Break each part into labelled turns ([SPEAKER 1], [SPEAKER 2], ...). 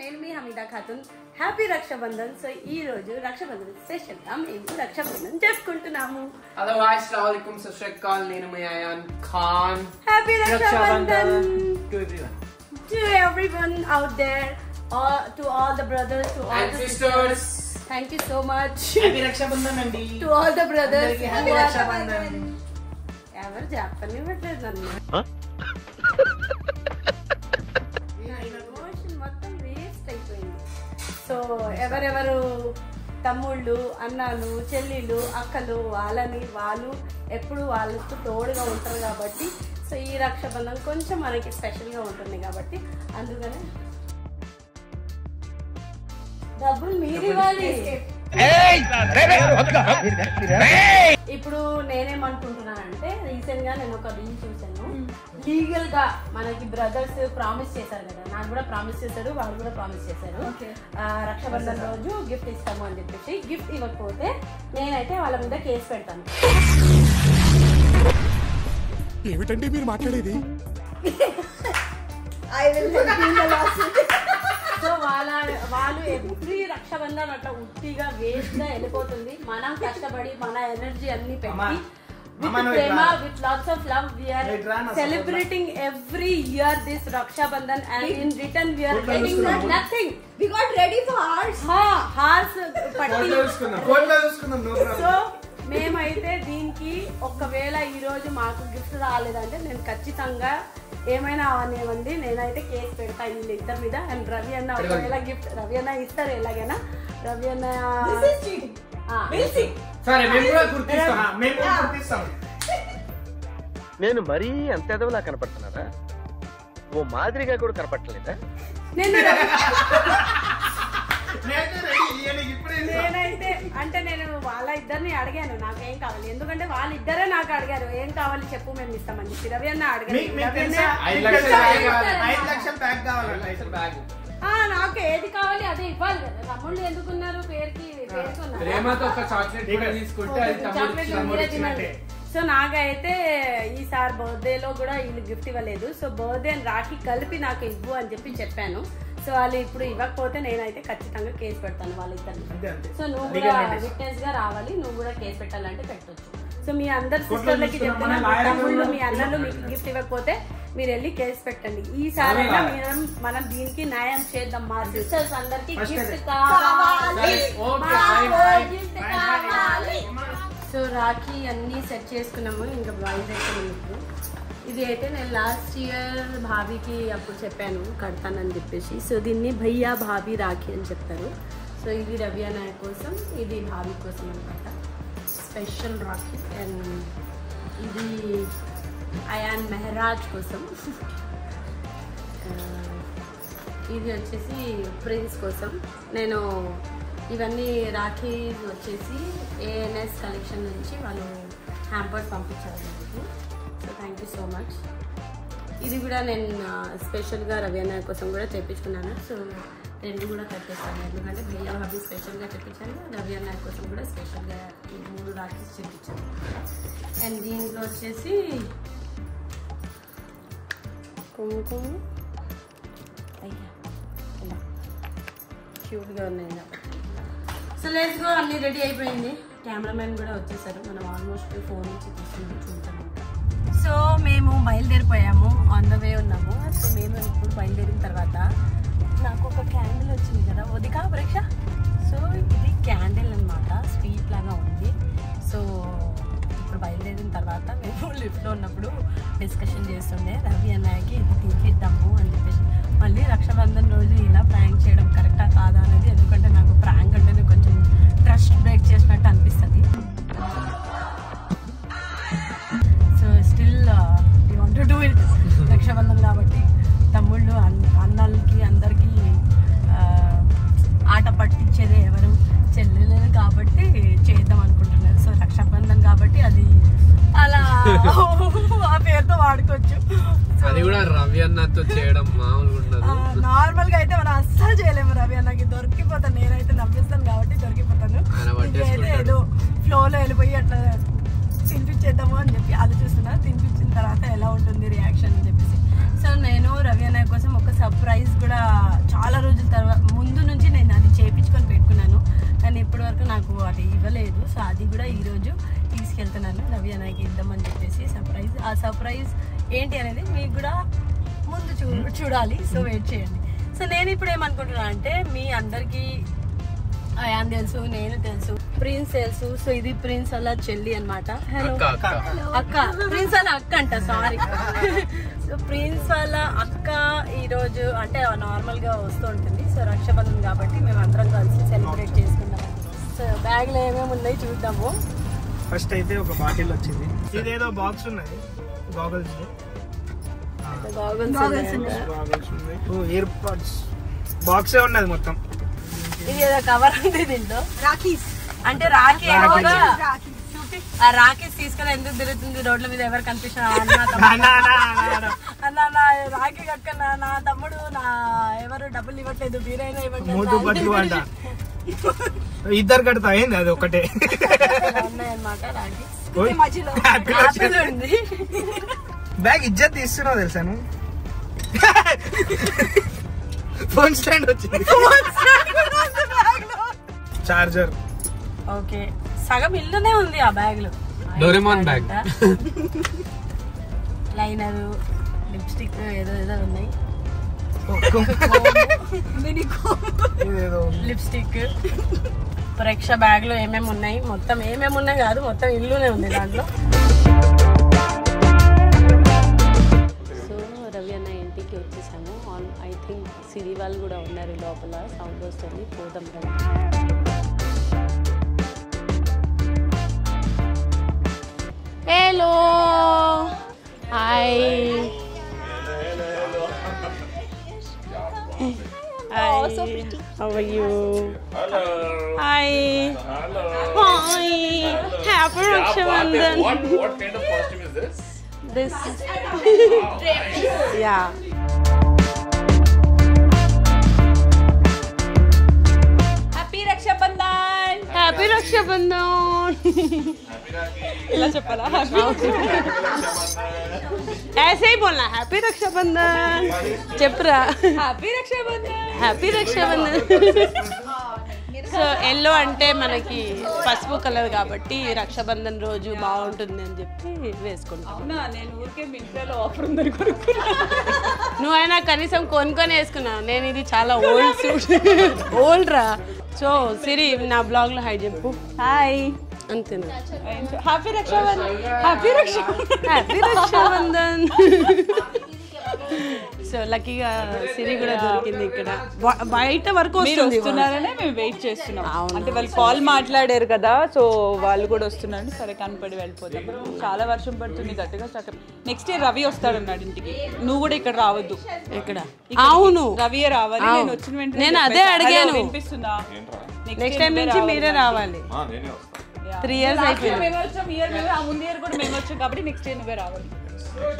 [SPEAKER 1] నేను మీ Hamida Khatun. Happy Raksha Bandhan. So ఈ రోజు రక్షాబంధన్ స్పెషల్ గా మేము రక్షాబంధన్ చేసుకుంటున్నాము.
[SPEAKER 2] Otherwise, assalamualaikum, sashrikal, నేను మీ Ayan Khan.
[SPEAKER 1] Happy Raksha Bandhan
[SPEAKER 2] to
[SPEAKER 1] everyone out there, to all the brothers, to all
[SPEAKER 2] and
[SPEAKER 1] the
[SPEAKER 2] sisters.
[SPEAKER 1] Thank you so much.
[SPEAKER 3] Happy Raksha Bandhan అండి.
[SPEAKER 1] To all the brothers.
[SPEAKER 3] Happy Raksha Bandhan.
[SPEAKER 1] ఎవరు చెప్పనివ్వట్లేదు నన్ను. సో ఎవరెవరు తమ్ముళ్ళు, అన్నాలు, చెల్లిళ్ళు, అక్కలు వాళ్ళు ఎప్పుడు వాళ్ళకు తోడుగా ఉంటారు కాబట్టి సో ఈ రక్షాబంధన్ కొంచెం మనకి స్పెషల్గా ఉంటుంది కాబట్టి అందుకనే డబ్బులు మీరు ఇవ్వాలి. ఇప్పుడు నేనేమనుకుంటున్నానంటే రీసెంట్ గా నేను ఒక రీల్ చూసాను. లీగల్ గా మనకి బ్రదర్స్ ప్రామిస్ చేశారు కదా, నాకు కూడా ప్రామిస్ చేశారు, వాళ్ళు కూడా ప్రామిస్ చేశారు రక్షాబంధన్ రోజు గిఫ్ట్ ఇస్తాము అని చెప్పేసి. గిఫ్ట్ ఇవ్వకపోతే నేనైతే వాళ్ళ మీద కేసు పెడతాను.
[SPEAKER 4] ఏమిటండి మీరు మాట్లాడేది?
[SPEAKER 1] సో వాళ్ళు ఎవ్రీ రక్షాబంధన్ అట్లా ఉట్టిగా వేస్ట్ గా వెళ్ళిపోతుంది. మనం కష్టపడి మన ఎనర్జీ అన్ని పెట్టి with prema, with lots of love, we are celebrating every year this Raksha Bandhan, and in return we are getting nothing.
[SPEAKER 5] We got ready for ours.
[SPEAKER 1] Horse patti.
[SPEAKER 3] So
[SPEAKER 1] మేమైతే దీనికి ఒకవేళ ఈ రోజు మాకు గిఫ్ట్ రాలేదంటే నేను ఖచ్చితంగా ఏమైనా అవనివ్వండి, నేనైతే కేక్ పెడతా వీళ్ళిద్దరి మీద. అండ్ రవి అన్న ఒకవేళ గిఫ్ట్ రవి అన్న ఇస్తారు ఎలాగైనా. రవి అన్న
[SPEAKER 6] నేను మరీ అంత ఎదవలా కనపడుతున్నారా? ఓ మాదిరిగా కూడా కనపడలేదా?
[SPEAKER 1] నేనైతే అంటే నేను వాళ్ళ ఇద్దరిని అడిగాను నాకేం కావాలి, ఎందుకంటే వాళ్ళిద్దరే నాకు అడిగారు ఏం కావాలి చెప్పు మేము ఇస్తామని చెప్పి. రవి అన్న అడిగారు నాకు ఏది కావాలి అదే ఇవ్వాలి కదా. తమ్ముళ్ళు ఎందుకున్నారు పేరుకి సో నాకైతే ఈసారి బర్త్డేలో కూడా వీళ్ళు గిఫ్ట్ ఇవ్వలేదు. సో బర్త్డే అని రాఖీ కలిపి నాకు ఇవ్వు అని చెప్పాను. సో వాళ్ళు ఇప్పుడు ఇవ్వకపోతే నేనైతే ఖచ్చితంగా కేసు పెడతాను వాళ్ళిద్దరిని. సో నువ్వు కూడా విట్నెస్ గా రావాలి, నువ్వు కూడా కేసు పెట్టాలంటే పెట్టొచ్చు. సో మీ అందరు సిస్టర్లకి చెప్తున్నా, తమ్ముళ్ళు మీ అన్నలు మీకు గిఫ్ట్ ఇవ్వకపోతే మీరు వెళ్ళి కేసు పెట్టండి. ఈసారి మనం దీనికి న్యాయం చేద్దాం. మా సిస్టర్స్ అందరికి గిఫ్ట్ కావాలి. సో రాఖీ అన్ని సెట్ చేసుకున్నాము, ఇంకా బయలుదేరుతున్నాము ఇప్పుడు. ఇది అయితే నేను లాస్ట్ ఇయర్ భాబీకి అప్పుడు చెప్పాను కడతానని చెప్పేసి. సో దీన్ని భయ్యా భాబీ రాఖీ అని చెప్తారు. సో ఇది రవి అన్నయ్య కోసం, ఇది భాబీ కోసం అనమాట స్పెషల్ రాఖీ. అండ్ ఇది అయాన్ మెహరాజ్ కోసం. ఇది వచ్చేసి ప్రిన్స్ కోసం. నేను ఇవన్నీ రాఖీ వచ్చేసి ఏఎన్ఎస్ కలెక్షన్ నుంచి వాళ్ళు హ్యాంపర్స్ పంపించారు నాకు. So thank you so much. ఇది కూడా నేను స్పెషల్గా రవి అన్నయ్య కోసం కూడా తెప్పించుకున్నాను. సో రెండు కూడా కట్టేస్తాను, ఎందుకంటే భయ్యా భాబీ స్పెషల్గా తెప్పించాను, రవి అన్నయ్య కోసం కూడా స్పెషల్గా ఈ 3 రాఖీస్ తెప్పించాను. అండ్ దీంట్లో వచ్చేసి కుంకుమ అయ్యా ఇలా క్యూట్గా ఉన్నాయి కాబట్టి. So let's go. అన్నీ రెడీ అయిపోయింది, కెమెరామెన్ కూడా వచ్చేసారు. మనం ఆల్మోస్ట్ ఫోన్ నుంచి తీసుకుని చూద్దాం. సో మేము బయలుదేరిపోయాము, ఆన్ ద వే ఉన్నాము. సో మేము ఇప్పుడు బయలుదేరిన తర్వాత నాకు ఒక క్యాండిల్ వచ్చింది కదా, ఉదికా పరీక్ష. సో ఇది క్యాండిల్ అనమాట, స్వీట్ లాగా ఉంది. సో ఇప్పుడు బయలుదేరిన తర్వాత మేము లిఫ్ట్లో ఉన్నప్పుడు డిస్కషన్ చేస్తుండే రవి అన్నయ్యకి ఇది తీపిద్దాము అని చెప్పేసి. మళ్ళీ రక్షాబంధన్ రోజు ఇలా ప్రాంక్ చేయడం కరెక్టా కాదా అనేది, ఎందుకంటే నాకు ప్రాంక్ అంటేనే కొంచెం ట్రస్ట్ బ్రేక్ చేసినట్టు అనిపిస్తుంది. So still you want to do it. Raksha Bandhan కాబట్టి తమ్ముళ్ళు అన్నలకి అందరికీ ఆట పట్టించేదే ఎవరు, చెల్లెలు కాబట్టి చేద్దాం అనుకుంటున్నారు. సో రక్షాబంధన్ కాబట్టి అది అలా ఆ పేరుతో వాడుకోవచ్చు.
[SPEAKER 2] అది కూడా రవి అన్నతో చేయడం మామూలుగా ఉండదు.
[SPEAKER 1] నార్మల్ గా అయితే మనం అస్సలు చేయలేము. రవి అన్నకి దొరికిపోతాను, నేనైతే నవ్విస్తాను కాబట్టి దొరికిపోతాను. అయితే ఏదో ఫ్లోలో వెళ్ళిపోయి అట్లా తినిపించేద్దాము అని చెప్పి ఆలోచిస్తున్నా. తినిపించిన తర్వాత ఎలా ఉంటుంది రియాక్షన్ అని చెప్పేసి. సో నేను రవి అన్నయ్య కోసం ఒక సర్ప్రైజ్ కూడా చాలా రోజుల తర్వాత ముందు నుంచి నేను అది చేయించుకొని పెట్టుకున్నాను, కానీ ఇప్పటి వరకు నాకు అది ఇవ్వలేదు. సో అది కూడా ఈరోజు తీసుకెళ్తున్నాను రవి అన్నకి ఇద్దామని చెప్పేసి సర్ప్రైజ్. ఆ సర్ప్రైజ్ ఏంటి అనేది మీకు కూడా ముందు చూడాలి. సో వెయిట్ చేయండి. సో నేను ఇప్పుడు ఏమనుకుంటున్నా అంటే, మీ అందరికీ అయాన్ తెలుసు, నేను తెలుసు, ప్రిన్స్ తెలుసు. సో ఇది ప్రిన్స్ వాళ్ళ చెల్లి అనమాట. హలో అక్క, ప్రిన్స్ వాళ్ళ అక్క అంట, సారీ. సో ప్రిన్స్ వాళ్ళ అక్క ఈరోజు అంటే నార్మల్ గా వస్తూ ఉంటుంది. సో రక్షాబంధన్ కాబట్టి మేము అందరం కలిసి సెలబ్రేట్ చేసుకుంటాం. సో బ్యాగ్ లో ఏమేమి ఉన్నాయి చూద్దాము.
[SPEAKER 3] ఫస్ట్ అయితే ఒక బాటిల్ వచ్చింది, ఇదేదో బాక్స్ ఉన్నది, గాగల్స్ ఇయర్ పాడ్స్ బాక్సే ఉన్నది మొత్తం.
[SPEAKER 1] ఇది ఏదో కవర్ ఉంది దీంట్లో,
[SPEAKER 5] రాఖీస్
[SPEAKER 1] అంటే రాఖీ ఎక్కువగా ఆ రాఖీస్ తీసుకొని ఎందుకు తిరుగుతుంది రోడ్ల మీద, ఎవరు కనిపించిన అన్న రాఖీ కట్టుకున్నా నా తమ్ముడు నా ఎవరు డబ్బులు ఇవ్వట్లేదు, మీరైనా ఇవ్వట్లేదు
[SPEAKER 3] ఇద్దరు కడతా అయింది అది ఒకటే
[SPEAKER 1] ఉన్నాయన్నమాట. రాఖీ
[SPEAKER 5] మధ్యలో
[SPEAKER 1] ఉంది.
[SPEAKER 3] బ్యాగ్ ఇజ్జత్ తీస్తున్నావు తెలుసాను. ఫోన్ స్టాండ్ వచ్చింది, చార్జర్.
[SPEAKER 1] ఓకే, సగం ఇల్లునే ఉంది ఆ బ్యాగ్ లో.
[SPEAKER 2] డోరేమాన్ బ్యాగ్,
[SPEAKER 1] లైనర్, లిప్స్టిక్ ఏదో ఏదో ఉన్నాయి, లిప్స్టిక్. పరీక్ష బ్యాగ్ లో ఏమేమి ఉన్నాయి, మొత్తం ఏమేమి ఉన్నాయి కాదు, మొత్తం ఇల్లునే ఉంది దాంట్లో. సో రవి అన్న ఇంటికి వచ్చేసాము. ఐ థింక్ సిరి వాళ్ళు కూడా ఉన్నారు లోపల, సౌండ్ వస్తుంది. పోదాం రండి. Hello, hi.
[SPEAKER 5] Oh, so pretty.
[SPEAKER 1] How are you?
[SPEAKER 7] Hello.
[SPEAKER 1] Hi.
[SPEAKER 7] Hello.
[SPEAKER 1] Hi. Happy Raksha Bandhan.
[SPEAKER 7] What kind of costume is this?
[SPEAKER 1] This.
[SPEAKER 7] Wow, nice.
[SPEAKER 1] Yeah.
[SPEAKER 5] Happy Raksha Bandhan.
[SPEAKER 1] Happy Raksha Bandhan.
[SPEAKER 5] ఇలా చెప్పాలా?
[SPEAKER 1] ऐसे ही बोलना, happy Rakshabandhan. చెప్పురా,
[SPEAKER 5] Happy Raksha Bandhan.
[SPEAKER 1] Happy Raksha Bandhan. So yellow అంటే మనకి పసుపు colour కాబట్టి రక్షాబంధన్ రోజు బాగుంటుంది అని చెప్పి వేసుకుంటాం.
[SPEAKER 5] అవునా, నేను ఊరికే మింట్రాలో ఆఫర్ ఉందని కొనుక్కున్నా.
[SPEAKER 1] నువ్వైనా కనీసం కొనుక్కొని వేసుకున్నావు. నేను ఇది చాలా ఓల్డ్ సూట్, ఓల్డ్ రా. సో సిరి నా బ్లాగ్ లో హై చెప్పు.
[SPEAKER 5] హాయ్.
[SPEAKER 1] అంతేనా?
[SPEAKER 5] Happy Raksha Bandhan. Happy
[SPEAKER 1] Raksha Bandhan. So లక్కీగా సిరి కూడా దొరికింది ఇక్కడ. బయట వరకు వస్తుంది.
[SPEAKER 5] వస్తున్నారనే మేము వెయిట్ చేస్తున్నాం. అంటే వాళ్ళు కాల్ మాట్లాడారు కదా, సో వాళ్ళు కూడా వస్తున్నారు. సరే కనపడి వెళ్ళిపోతాం. చాలా వర్షం పడుతుంది గట్టిగా. నెక్స్ట్ ఇయర్ రవి వస్తాడన్నాడు ఇంటికి. నువ్వు కూడా ఇక్కడ రావద్దు.
[SPEAKER 1] ఇక్కడ అవును,
[SPEAKER 5] రవియే రావాలి. నేను వచ్చిన వెంటనే
[SPEAKER 1] నేను అదే అడిగాను.
[SPEAKER 5] వినిపిస్తుందా?
[SPEAKER 1] నెక్స్ట్ టైం నుంచి మీరే రావాలి. 3 years అయిపోయింది.
[SPEAKER 5] మేము వచ్చాం, ఇయర్ ముందు ఇయర్ కూడా మేము వచ్చాం కాబట్టి నెక్స్ట్ ఇయర్ నువ్వే రావాలి.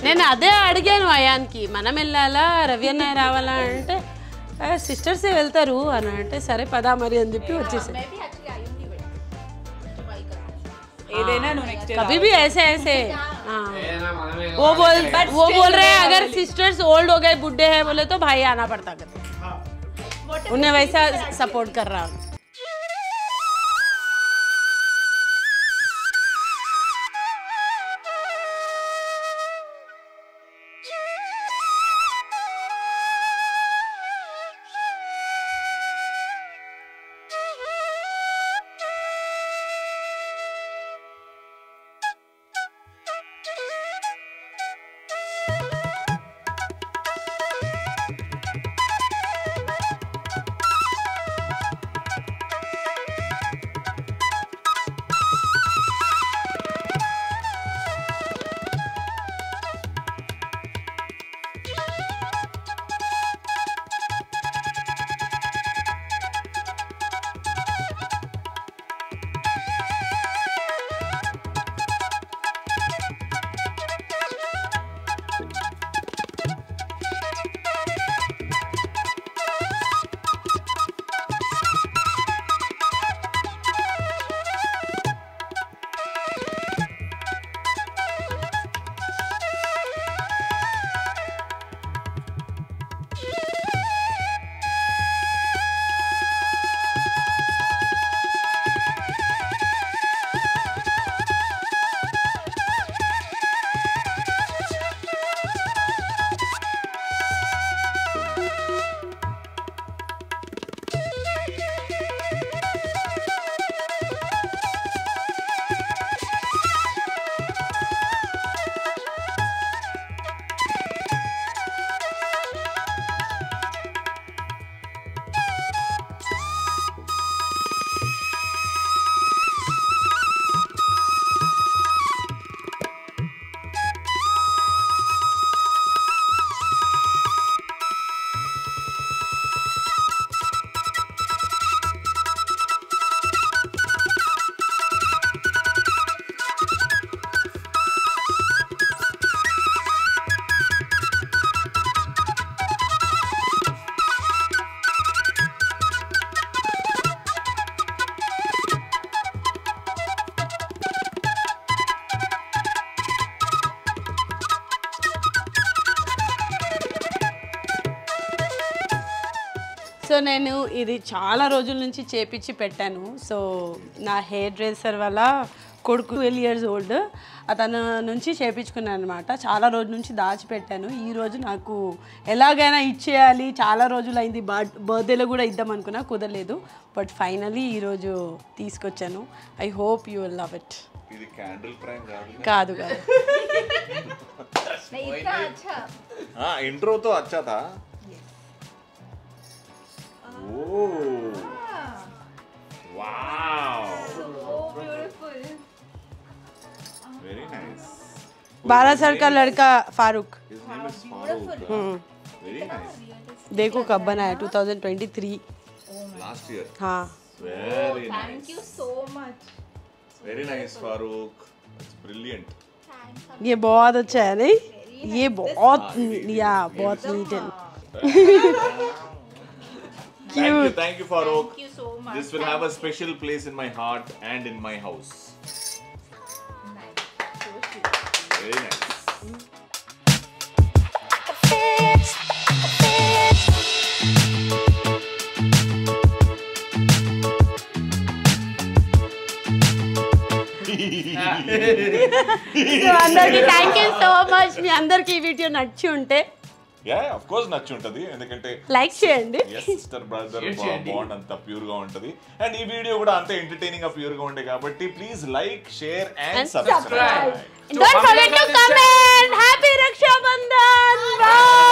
[SPEAKER 1] నేను అదే అడిగాను అయాన్కి, మనం వెళ్ళాలా రవి అన్నయ్య రావాలా అంటే సిస్టర్సే వెళ్తారు అని అంటే సరే పదా మరి అని చెప్పి వచ్చేసాను.
[SPEAKER 5] ఏదైనా నువ్వు నెక్స్ట్
[SPEAKER 1] कभी भी ऐसे ऐसे वो बोल रहे हैं अगर सिस्टर्स ओल्ड हो गए बुढ़े हैं बोले तो भाई आना पड़ता करते, उन्हें वैसा सपोर्ट कर रहा हूँ. సో నేను ఇది చాలా రోజుల నుంచి చేపించి పెట్టాను. సో నా హెయిర్ డ్రెస్సర్ వల్ల కొడుకు 12 years old అతను నుంచి చేపించుకున్నాను అనమాట. చాలా రోజుల నుంచి దాచిపెట్టాను. ఈరోజు నాకు ఎలాగైనా ఇచ్చేయాలి, చాలా రోజులు అయింది, బర్త్డేలో కూడా ఇద్దాం అనుకున్నా, కుదరలేదు. బట్ ఫైనలీ ఈరోజు తీసుకొచ్చాను. I hope you will love it.
[SPEAKER 7] ఇది క్యాండిల్ ప్రాంక్
[SPEAKER 1] కాదు కాదు
[SPEAKER 7] इंट्रो तो अच्छा था. Wow. Very nice.
[SPEAKER 1] 12 साल का लड़का Farooq.
[SPEAKER 7] His name is Farooq. Very nice.
[SPEAKER 1] देखो कब बना है 2023.
[SPEAKER 7] Last year.
[SPEAKER 1] हाँ.
[SPEAKER 7] Very nice.
[SPEAKER 8] Thank you so much.
[SPEAKER 7] Very nice, Farooq. It's brilliant.
[SPEAKER 1] ये बहुत अच्छा है नहीं? ये बहुत बहुत नीट है.
[SPEAKER 7] Thank you, Farooq.
[SPEAKER 8] Thank you so much.
[SPEAKER 7] This will have a special place in my heart and in my house. Very nice.
[SPEAKER 1] అందరికి థ్యాంక్ యూ సో మచ్. మీ అందరికి ఈ వీడియో నచ్చి ఉంటే
[SPEAKER 7] ఆఫ్ కోర్స్ నచ్చి ఉంటది, ఎందుకంటే
[SPEAKER 1] లైక్ చేయండి.
[SPEAKER 7] సిస్టర్ బ్రదర్ బాండ్ అంత ప్యూర్ గా ఉంటది. అండ్ ఈ వీడియో కూడా అంత ఎంటర్టైనింగ్ గా ప్యూర్ గా ఉండే కాబట్టి please like, share and subscribe.
[SPEAKER 1] Don't forget to comment. Happy Raksha Bandhan. Bye.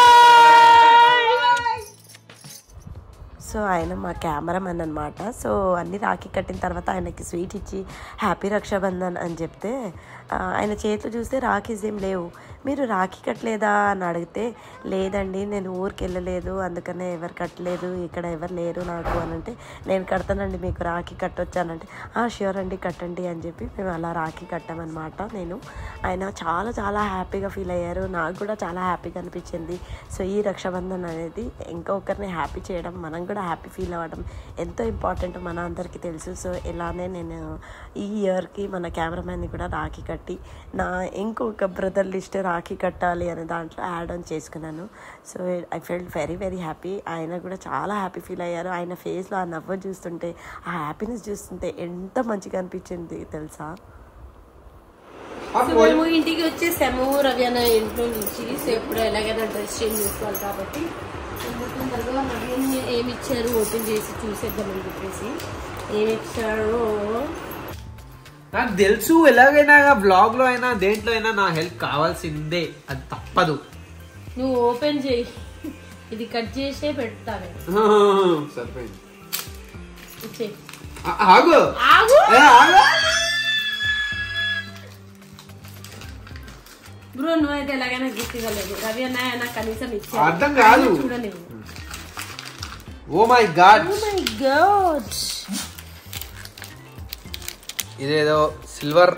[SPEAKER 1] So ఆయన మా కెమెరామెన్ అనమాట. సో అన్ని రాఖీ కట్టిన తర్వాత ఆయనకి స్వీట్ ఇచ్చి హ్యాపీ రక్షాబంధన్ అని చెప్తే ఆయన చేతిలో చూస్తే రాఖీస్ ఏం లేవు. మీరు రాఖీ కట్టలేదా అని అడిగితే లేదండి నేను ఊరికి వెళ్ళలేదు, అందుకనే ఎవరు కట్టలేదు, ఇక్కడ ఎవరు లేరు నాకు అని అంటే నేను కడతానండి మీకు రాఖీ కట్టొచ్చానంటే ష్యూర్ అండి కట్టండి అని చెప్పి మేము అలా రాఖీ కట్టామన్నమాట. ఆయన చాలా చాలా హ్యాపీగా ఫీల్ అయ్యారు, నాకు కూడా చాలా హ్యాపీగా అనిపించింది. సో ఈ రక్షాబంధన్ అనేది ఇంకొకరిని హ్యాపీ చేయడం, మనం కూడా హ్యాపీ ఫీల్ అవ్వడం ఎంతో ఇంపార్టెంట్ మన అందరికీ తెలుసు. సో ఇలానే నేను ఈ ఇయర్కి మన కెమెరామెన్ని కూడా రాఖీ కట్టి నా ఇంకొక బ్రదర్ లిస్ట్ రాఖీ కట్టాలి అనే దాంట్లో యాడ్ ఆన్ చేసుకున్నాను. So I felt very very happy. ఆయన కూడా చాలా హ్యాపీ ఫీల్ అయ్యారు. ఆయన ఫేస్లో ఆ నవ్వు చూస్తుంటే, ఆ హ్యాపీనెస్ చూస్తుంటే ఎంత మంచిగా అనిపించింది తెలుసా. మేము ఇంటికి వచ్చేసాము రవి అన్న ఇంట్లో నుంచి. సో ఇప్పుడు ఎలాగైనా డ్రెస్ చేంజ్ చేసుకోవాలి కాబట్టి తొందరగా నవీన్ ఏమి ఇచ్చారు ఓపెన్ చేసి చూసేద్దామని చెప్పేసి. ఏమి ఇచ్చారో
[SPEAKER 2] నాకు తెలుసు, ఎలాగైనా బ్లాగ్ లో అయినా దేంట్లో అయినా నా హెల్ప్ కావాల్సిందే, అది తప్పదు.
[SPEAKER 1] నువ్వు ఓపెన్ చేయి, ఇది కట్ చేసే పెడతాను.
[SPEAKER 2] సరిపోయింది.
[SPEAKER 1] ఆగు ఆగు బ్రో, నువ్వైతే ఎలాగైనా గిఫ్ట్ ఇవ్వలేదు. రవి అన్న కనీసం ఇచ్చారు,
[SPEAKER 2] అర్థం కాదు.
[SPEAKER 1] చూడలేవు.
[SPEAKER 2] ఓ మై గాడ్, ఇదేదో సిల్వర్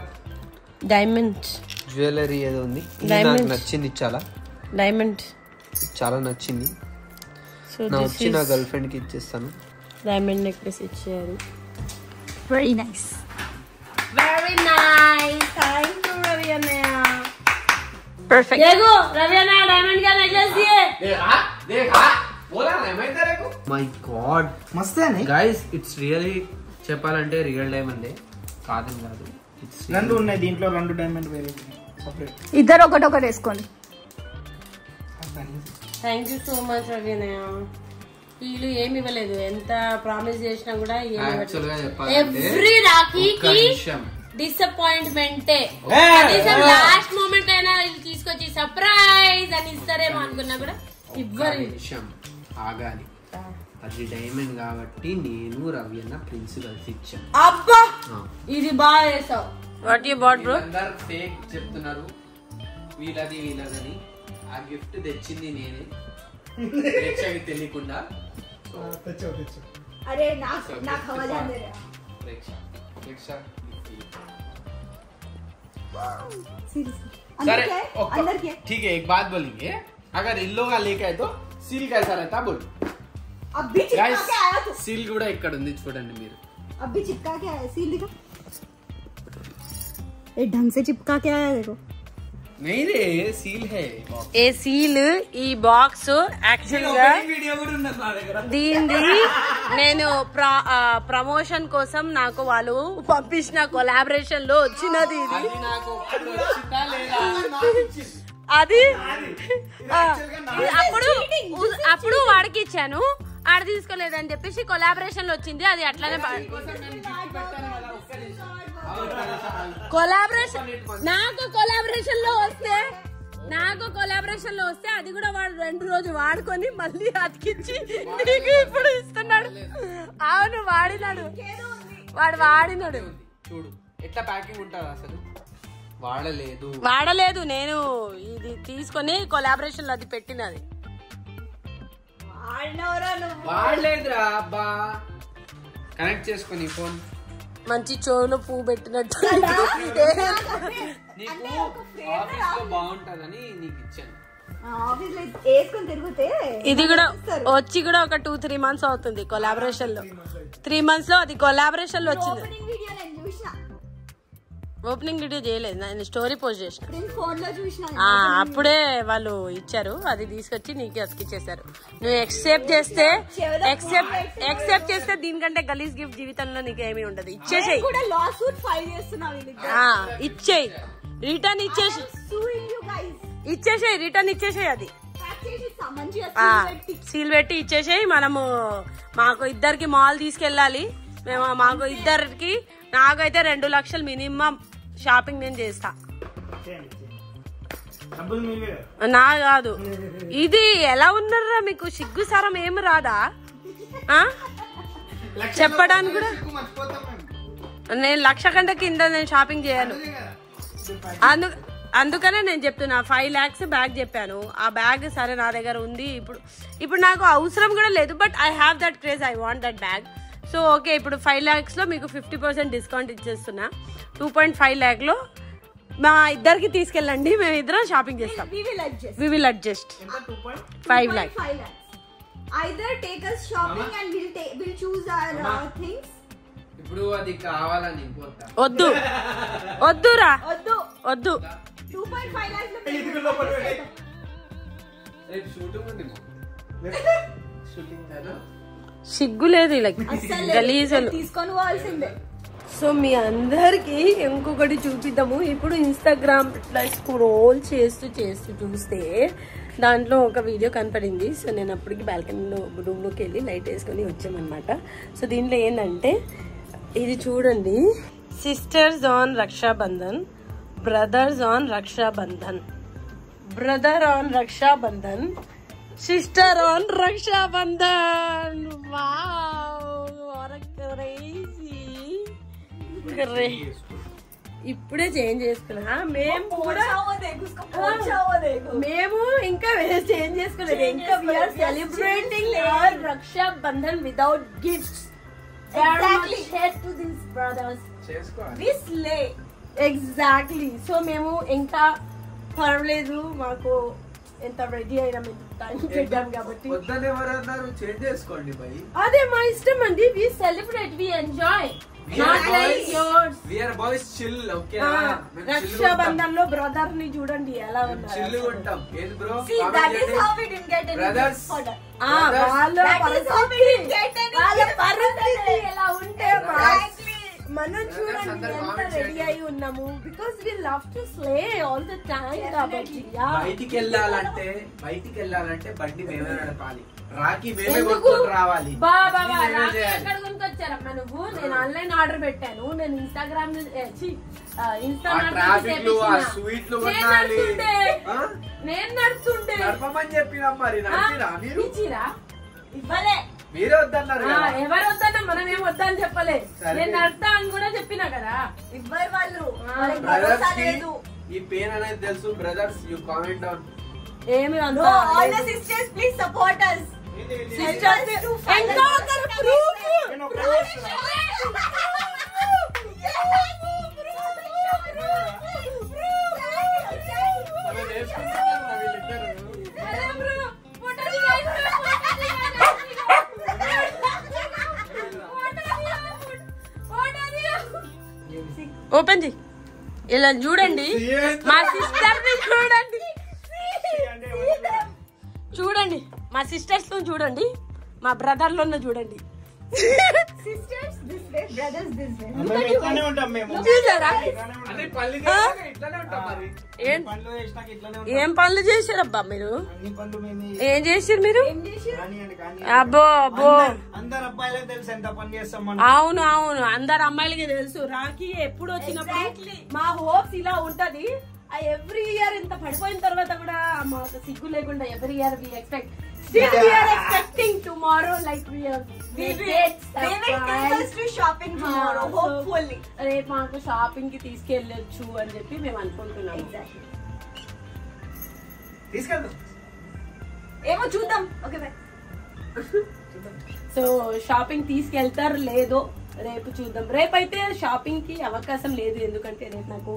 [SPEAKER 1] డైమండ్
[SPEAKER 2] జ్యువెలరీ ఏదో ఉంది. నాకు నచ్చింది,
[SPEAKER 1] డైమండ్
[SPEAKER 2] చాలా నచ్చింది. నా వచ్చి నా గర్ల్ ఫ్రెండ్ కి ఇచ్చేస్తాను.
[SPEAKER 1] డైమండ్ నెక్లెస్ ఇచ్చారు.
[SPEAKER 8] Very nice.
[SPEAKER 1] Very nice. Thank you Ravi अన్నయ్య.
[SPEAKER 8] Perfect.
[SPEAKER 1] देखो रवि अన్నయ్య डायमंड का नेकलेस दिए.
[SPEAKER 2] देखा बोला ना मैं तेरे को. My God, मस्त है नहीं guys, it's really చెప్పాలంటే రియల్ డైమండ్ కాదని కాదు.
[SPEAKER 3] రెండు ఉన్నాయి దీంట్లో, రెండు డైమండ్ వేరే సెపరేట్.
[SPEAKER 8] ఇద్దరు ఒకటొకటి వేసుకోండి.
[SPEAKER 1] Thank you so much Ravi అన్నయ్య. వీళ్ళు ఏమి ఇవ్వలేదు, ఎంత ప్రామిస్ చేసినా కూడా ఎవ్రీ రాఖీకి డిసప్పాయింట్మెంటే. లాస్ట్ మూమెంట్ అయినా వీళ్ళు తీసుకొచ్చి సర్ప్రైజ్ అని ఇస్తారేమో అనుకున్నా కూడా ఇవ్వరు.
[SPEAKER 2] ఆగాలి, అది డైమండ్ కాబట్టి నేను రవి అన్న ప్రిన్స్ కలిసి ఇచ్చాను.
[SPEAKER 1] అబ్బా ఇది బాగా చేసావు. What you bought bro?
[SPEAKER 2] అందరు ఫేక్ చెప్తున్నారు, వీళ్ళది వీళ్ళదని. ఆ గిఫ్ట్ తెచ్చింది నేనే, ప్రేక్షకి తెలియకుండా.
[SPEAKER 8] अरे ना खवा जाने रे
[SPEAKER 2] प्रेक्षा
[SPEAKER 8] अंदर क्या है? अंदर क्या है?
[SPEAKER 2] ठीक है, एक बात बोलेंगे, अगर इन लोग लेके आए तो सील कैसा रहता बोल.
[SPEAKER 8] अभी चिपका के आया तू.
[SPEAKER 2] सील కూడా ఇక్కడ ఉంది చూడండి మీరు.
[SPEAKER 8] अभी चिपका के आया, सील दिखा. ए ढंग से चिपका के आया देखो.
[SPEAKER 2] नहीं रे सील है
[SPEAKER 1] ఏ సీల్ ఈ బాక్స్ యాక్చువల్ గా
[SPEAKER 2] వీడియో కూడా ఉన్నది నా దగ్గర
[SPEAKER 1] దీనిది నేను ప్రమోషన్ కోసం నాకు వాళ్ళు పంపించిన కొలాబరేషన్ లో వచ్చినది ఇది
[SPEAKER 2] అది నాకు వచ్చిందా లేదా
[SPEAKER 1] అది అప్పుడు వాడికి ఇచ్చాను ఆడ తీసుకోలేదని చెప్పేసి కొలాబరేషన్ లో వచ్చింది అది అట్లానే కొలాబరేషన్ నాకు కొలాబరేషన్ లో వస్తే అది కూడా వాడు 2 రోజులు వాడుకొని మళ్ళీ అతికిచ్చి నీకు ఇప్పుడు ఇస్తున్నాడు. అవును వాడు వాడినాడు.
[SPEAKER 2] చూడు ఎట్లా ప్యాకింగ్ ఉంటది అసలు
[SPEAKER 1] వాడలేదు నేను ఇది తీసుకొని కొలాబరేషన్ లో అది పెట్టినది
[SPEAKER 2] వాడలేదురా అబ్బా కనెక్ట్ చేసుకొని ఫోన్
[SPEAKER 1] మంచి చెవులో పువ్వు పెట్టినట్టు
[SPEAKER 2] నీకు ఆఫీస్ లో బాగుంటదని నీకు ఇచ్చాను.
[SPEAKER 1] ఇది కూడా వచ్చి కూడా ఒక 2-3 months అవుతుంది కొలాబరేషన్ లో 3 months లో అది కొలాబరేషన్ లో వచ్చింది. ఓపెనింగ్ వీడియో చేయలేదు నేను స్టోరీ పోస్ట్ చేసిన అప్పుడే వాళ్ళు ఇచ్చారు అది తీసుకొచ్చి నీకు అతికిచ్చేసారు. నువ్వు ఎక్సెప్ట్ చేస్తే దీనికంటే గలీజ్ గిఫ్ట్ జీవితంలో నీకు ఏమీ ఉండదు. ఇచ్చేసేయి రిటర్న్ ఇచ్చేసేయి అది సీల్ పెట్టి ఇచ్చేసేయి. మనము మాకు ఇద్దరికి మాల్ తీసుకెళ్ళాలి. మాకు ఇద్దరికి నాకైతే 2 లక్షలు మినిమం షాపింగ్ నేను చేస్తా. నా కాదు ఇది ఎలా ఉన్నారా మీకు సిగ్గు సారం ఏమి రాదా చెప్పడానికి కూడా. నేను 1,00,000 కంటే కింద నేను షాపింగ్ చేయను. అందుకనే నేను చెప్తున్నా 5 lakhs బ్యాగ్ చెప్పాను. ఆ బ్యాగ్ సరే నా దగ్గర ఉంది. ఇప్పుడు నాకు అవసరం కూడా లేదు. But I have that craze I want that bag. So okay ఇప్పుడు 5 lakhs లో మీకు 50% డిస్కౌంట్ ఇచ్చేస్తున్నా. 2.5 lakh లో మా ఇద్దరికి తీసుకెళ్ళండి మేము ఇద్దరం షాపింగ్ చేస్తాం. we will adjust 5 lakh
[SPEAKER 8] either take us shopping and we'll choose our things.
[SPEAKER 2] ఇప్పుడు అది కావాలని
[SPEAKER 1] వద్దురా
[SPEAKER 8] 2.5 lakhs
[SPEAKER 2] రేపు షూటింగ్ ఉంది షూటింగ్ కదా
[SPEAKER 1] సిగ్గు లేదు ఇలా గలీజలు
[SPEAKER 8] తీసుకొని పోవాల్సిందే.
[SPEAKER 1] సో మీ అందరికి ఇంకొకటి చూపిద్దాము. ఇప్పుడు ఇన్స్టాగ్రామ్ ఇట్లా స్క్రోల్ చేస్తూ చూస్తే దాంట్లో ఒక వీడియో కనపడింది. సో నేను అప్పటికి బాల్కనీలో రూమ్లోకి వెళ్ళి లైట్ వేసుకొని వచ్చామన్నమాట. సో దీంట్లో ఏంటంటే ఇది చూడండి, sisters on Raksha Bandhan, brothers on Raksha Bandhan, brother on Raksha Bandhan, sister on Raksha Bandhan. ఇప్పుడే చేంజ్ చేసుకున్నా. మేము కూడా మేము ఇంకా చేంజ్ చేసుకోలేదు. ఇంకా we are celebrating our Raksha Bandhan without gifts. Exactly. So మేము ఇంకా పర్వాలేదు, మాకు ఎంత రెడీ అయినా టైం పెట్టాం కాబట్టి అదే మా ఇష్టం అండి. We celebrate, we enjoy. Raksha Bandhan లో బ్రదర్ ని చూడండి ఎలా ఉన్నారు. ఎలా ఉంటే మనం చూడండి ఎంత రెడీ అయి ఉన్నాము. Because we love to slay all the time. కాబట్టి
[SPEAKER 2] బయటికి వెళ్ళాలంటే బండి మేమే నడపాలి. రాఖీ మేమే కొనుక్కొని రావాలి.
[SPEAKER 1] రాఖీ ఎక్కడ కొనుక్కొచ్చారా నువ్వు? నేను ఆన్లైన్ ఆర్డర్ పెట్టాను. నేను ఇన్స్టాగ్రామ్ నేను నడుస్తుంటే
[SPEAKER 2] నడపమని చెప్పినా మరి
[SPEAKER 1] ఇచ్చిరా ఇవ్వలే.
[SPEAKER 2] మీరే వద్దన్నారు.
[SPEAKER 1] ఎవరు వద్దన్నా మనం ఏం వద్దని చెప్పలే. నేను నడతా అని కూడా చెప్పినా కదా.
[SPEAKER 8] ఇవ్వరు వాళ్ళు.
[SPEAKER 2] ఈ పెయిన్ అనేది తెలుసు. Brothers you comment down.
[SPEAKER 1] ఏమి
[SPEAKER 8] all the sisters please support us.
[SPEAKER 1] Sisters ఇంకా ఒక ప్రూఫ్ ఓపెన్ చేయి. ఇలా చూడండి మా సిస్టర్ ని చూడండి చూడండి మా సిస్టర్స్ చూడండి మా బ్రదర్ లో చూడండి
[SPEAKER 8] Sisters this way, brothers this way.
[SPEAKER 3] మేము ఇట్లానే ఉంటాం మేము.
[SPEAKER 1] చూసారా
[SPEAKER 2] అన్ని పళ్ళు చేశాక ఇట్లానే ఉంటాం మరి.
[SPEAKER 3] పనులు చేసినాక ఇట్లానే ఉంటాం.
[SPEAKER 1] ఏం పనులు చేశారబ్బా మీరు
[SPEAKER 3] అన్ని పనులు మేమే
[SPEAKER 1] ఏం చేసారు మీరు
[SPEAKER 3] కానివ్వండి, కానీ
[SPEAKER 1] అబ్బో అబ్బో
[SPEAKER 3] అందరు అబ్బాయిలకు తెలుసు ఎంత పని చేస్తాం మనం.
[SPEAKER 1] అవును అవును అందరు అమ్మాయిలకి తెలుసు రాఖీ ఎప్పుడు వచ్చినప్పుడు మా హోప్స్ ఇలా ఉంటది ఎవ్రీ ఇయర్ ఇంత పడిపోయిన తర్వాత కూడా మాకు సిగ్గు లేకుండా every year we expect still we are expecting tomorrow like we will
[SPEAKER 8] take us to shopping tomorrow, hopefully.
[SPEAKER 1] రేపు మాకు షాపింగ్ కి తీసుకెళ్ళొచ్చు అని చెప్పి మేము అనుకుంటున్నాము
[SPEAKER 3] తీసుకెళ్దాం
[SPEAKER 8] ఏమో చూద్దాం. Okay by.
[SPEAKER 1] సో షాపింగ్ తీసుకెళ్తారు లేదో రేపు చూద్దాం. రేపైతే షాపింగ్ కి అవకాశం లేదు ఎందుకంటే రేపు నాకు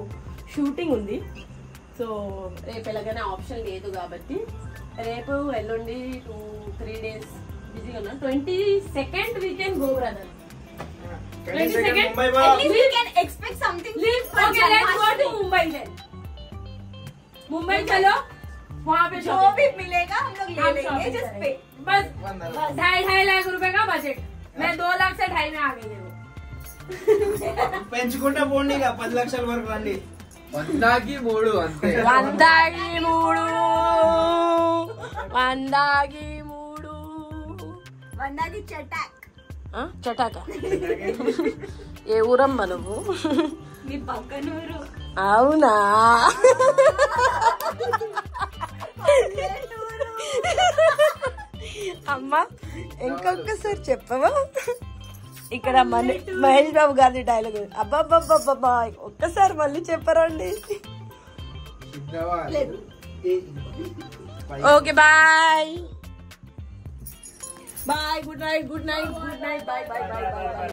[SPEAKER 1] షూటింగ్ ఉంది. సో రేపు ఎలాగైనా ఆప్షన్ లేదు కాబట్టి రేపు ఎల్లుండి 2-3 days బిజీగా ఉన్నాను. 22nd we can go brother. 22nd
[SPEAKER 3] Mumbai
[SPEAKER 8] At least we can expect something.
[SPEAKER 1] Okay, let's go to Mumbai then. Mumbai चलो वहाँ पे
[SPEAKER 8] जो भी मिलेगा हम लोग ले लेंगे. Just pay.
[SPEAKER 1] बस 2.5 लाख रुपए का बजट. मैं 2 लाख से 2.5 में आ गई देखो.
[SPEAKER 3] పెంచుకుంటా పోండి ఇక 10 లక్షల వరకు రండి.
[SPEAKER 2] 103 అంతే.
[SPEAKER 1] 103
[SPEAKER 8] వందాకి చటాక్.
[SPEAKER 1] చటాక ఏ ఊరమ్మా నువ్వు?
[SPEAKER 8] మీ పక్కనూరు.
[SPEAKER 1] అవునా అమ్మా ఇంకొకసారి చెప్పవా? ఇక్కడ మహేష్ బాబు గారి డైలాగ్ అబ్బాబ్బాబ్బా ఒక్కసారి మళ్ళీ చెప్పరండి. Okay bye bye good night bye bye bye bye.